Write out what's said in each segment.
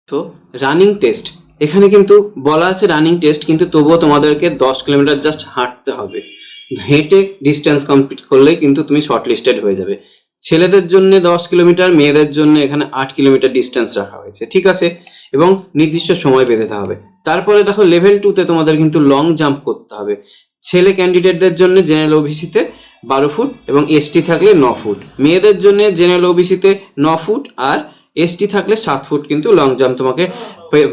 তো running test, এখানে কিন্তু বলা আছে রানিং টেস্ট, কিন্তু তবুও তোমাদেরকে 10 কিলোমিটার জাস্ট হাঁটতে হবে। হেঁটে ডিস্টেন্স কমপ্লিট করলেই কিন্তু তুমি শর্ট লিস্টেড হয়ে যাবে। ছেলেদের জন্য 10 কিলোমিটার, মেয়েদের জন্য এখানে 8 কিলোমিটার ডিস্টেন্স রাখা হয়েছে, ঠিক আছে, এবং নির্দিষ্ট সময় বেঁধে হবে। তারপরে দেখো লেভেল 2তে তোমাদের কিন্তু লং জাম্প করতে হবে। ছেলে ক্যান্ডিডেটদের জন্য জেনারেল ওবিসিতে 12 ফুট এবং এসটি থাকলে 9 ফুট, মেয়েদের জন্য জেনারেল ওবিসিতে 9 ফুট আর এসটি থাকলে 7 ফুট কিন্তু লং জাম্প তোমাকে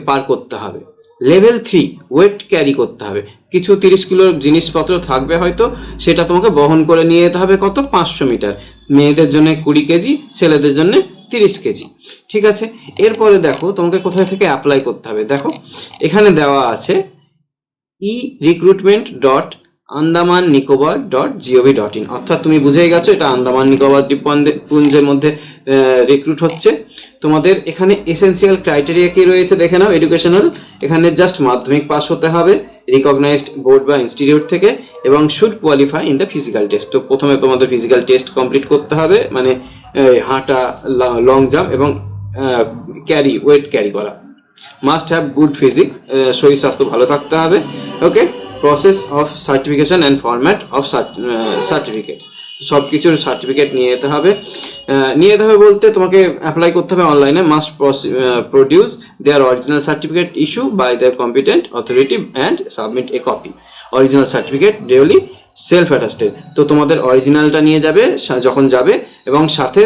পার করতে হবে। লেভেল 3 ওয়েট ক্যারি করতে হবে, কিছু 30 কিলোর জিনিসপত্র থাকবে হয়তো, সেটা তোমাকে বহন করে নিয়ে যেতে হবে কত, 500 মিটার। মেয়েদের জন্য 20 কেজি, ছেলেদের জন্য 30 কেজি, ঠিক আছে। এরপরে দেখো তোমাকে কোথায় থেকে অ্যাপ্লাই করতে হবে, দেখো এখানে দেওয়া আছে recruitment.andaman-nicobar.gov.in, অর্থাৎ তুমি বুঝেই গেছো এটা আন্দামান নিকোবর দ্বীপপুঞ্জের মধ্যে রিক্রুট হচ্ছে। তোমাদের এখানে এসেনশিয়াল ক্রাইটেরিয়া কি রয়েছে দেখে নাও। এডুকেশনাল, এখানে জাস্ট মাধ্যমিক পাস হতে হবে রিকগনাইজড বোর্ড বা ইনস্টিটিউট থেকে, এবং should qualify in the physical test. তো প্রথমে তোমাদের ফিজিক্যাল টেস্ট কমপ্লিট করতে হবে, মানে হাঁটা, লং জাম্প এবং ওয়েট ক্যারি করা। মাস্ট হ্যাভ গুড ফিজিক্স, শরীর স্বাস্থ্য ভালো থাকতে হবে। Okay, process of certification and format of certificates, সব কিছুর সার্টিফিকেট নিয়ে যেতে হবে। বলতে তোমাকে অ্যাপ্লাই করতে হবে অনলাইনে। Must produce their original certificate issue by their competent authority and submit a copy. Original certificate duly self attested, তো তোমাদের অরিজিনালটা নিয়ে যাবে যখন যাবে, এবং সাথে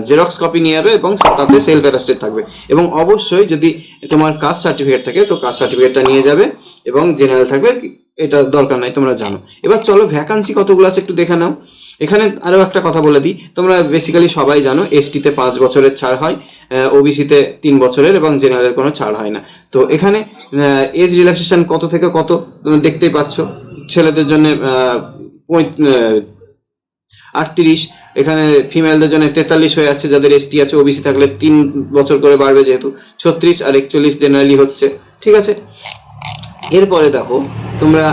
জেরক্স কপি নিয়ে যাবে এবং তাতে সেলফ অ্যাটাস্টেড থাকবে। এবং অবশ্যই যদি তোমার কাস্ট সার্টিফিকেট থাকে তো কাস্ট সার্টিফিকেটটা নিয়ে যাবে, এবং জেনারেল থাকবে, এটা দরকার নাই, তোমরা জানো। এবার চলো ভ্যাকান্সি কতগুলো আছে একটু দেখে নাও। এখানে আরো একটা কথা বলে দিই, তোমরা বেসিক্যালি সবাই জানো এসটিতে 5 বছরের ছাড় হয়, ওবিসিতে 3 বছরের, এবং জেনারেলের কোনো ছাড় হয় না। তো এখানে এজ রিল্যাক্সেশন কত থেকে কত দেখতেই পাচ্ছ। ছেলেদের জন্য 38, এখানে ফিমেলদের জন্য 43 হয়ে আছে, যাদের এসটি আছে। ওবিসি থাকলে 3 বছর করে বাড়বে, যেহেতু 36 আর 41 জেনারেলি হচ্ছে, ঠিক আছে। এরপরে দেখো তোমরা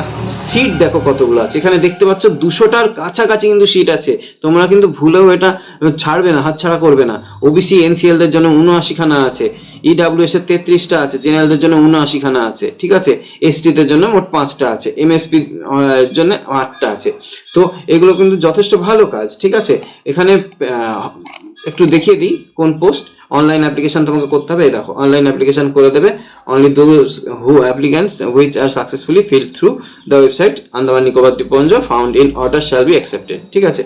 সিট দেখো কতগুলো আছে, এখানে দেখতে পাচ্ছ 200টার কাছাকাছি কিন্তু সিট আছে। তোমরা কিন্তু ভুলেও এটা ছাড়বে না, হাতছাড়া করবে না। ওবিসি এনসিএল দের জন্য 79 খানা আছে, ইডাব্লিউএস এর 33টা আছে, জেনারেলদের জন্য 79 খানা আছে, ঠিক আছে। এসটি দের জন্য মোট 5টা আছে, এমএসপি এর জন্য 8টা আছে। তো এগুলো কিন্তু যথেষ্ট ভালো কাজ, ঠিক আছে। এখানে একটু দেখিয়ে দিই কোন পোস্ট। অনলাইন অ্যাপ্লিকেশন তোমাকে করতে হবে, দেখো অনলাইন অ্যাপ্লিকেশন করে দেবে। Only those who applicants which are successfully filled through the website Andaman Nicobar দ্বীপপুঞ্জ found in order shall be accepted, ঠিক আছে।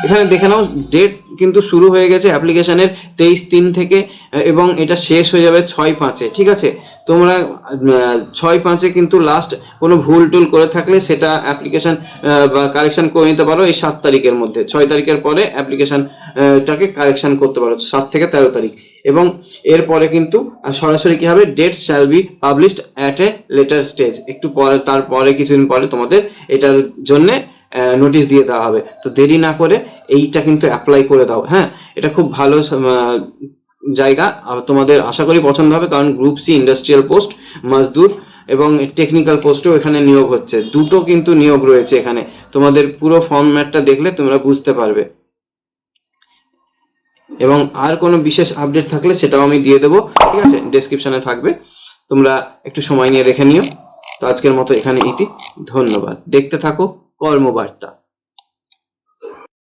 এখানে দেখে নাও ডেট কিন্তু শুরু হয়ে গেছে অ্যাপ্লিকেশনের 23/3 থেকে, এবং এটা শেষ হয়ে যাবে 6/5-এ, ঠিক আছে। তোমরা 6/5-এ কিন্তু লাস্ট কোনো ভুল টুল করে থাকলে সেটা অ্যাপ্লিকেশন বা কারেকশন করে নিতে পারো এই 7 তারিখের মধ্যে। 6 তারিখের পরে অ্যাপ্লিকেশনটাকে কারেকশন করতে পারো, 7 থেকে 13 তারিখ। এবং এরপরে কিন্তু সরাসরি কি হবে, date shall be published at a later stage, একটু পরে, তারপরে কিছুদিন পরে তোমাদের এটার জন্য নোটিশ দিয়ে দেওয়া হবে। তো দেরি না করে এইটা কিন্তু অ্যাপ্লাই করে দাও, হ্যাঁ। এটা খুব ভালো জায়গা, তোমাদের আশা করি পছন্দ হবে, কারণ গ্রুপ সি ইন্ডাস্ট্রিয়াল পোস্ট, মজদুর এবং টেকনিক্যাল পোস্টেও এখানে নিয়োগ হচ্ছে। দুটো কিন্তু নিয়োগ রয়েছে এখানে, তোমাদের পুরো ফর্ম্যাটটা দেখলে তোমরা বুঝতে পারবে। এবং আর কোনো বিশেষ আপডেট থাকলে সেটাও আমি দিয়ে দেবো, ঠিক আছে, ডেসক্রিপশনে থাকবে, তোমরা একটু সময় নিয়ে দেখে নিও। তো আজকের মতো এখানে ইতি, ধন্যবাদ। দেখতে থাকো কর্মবার্তা।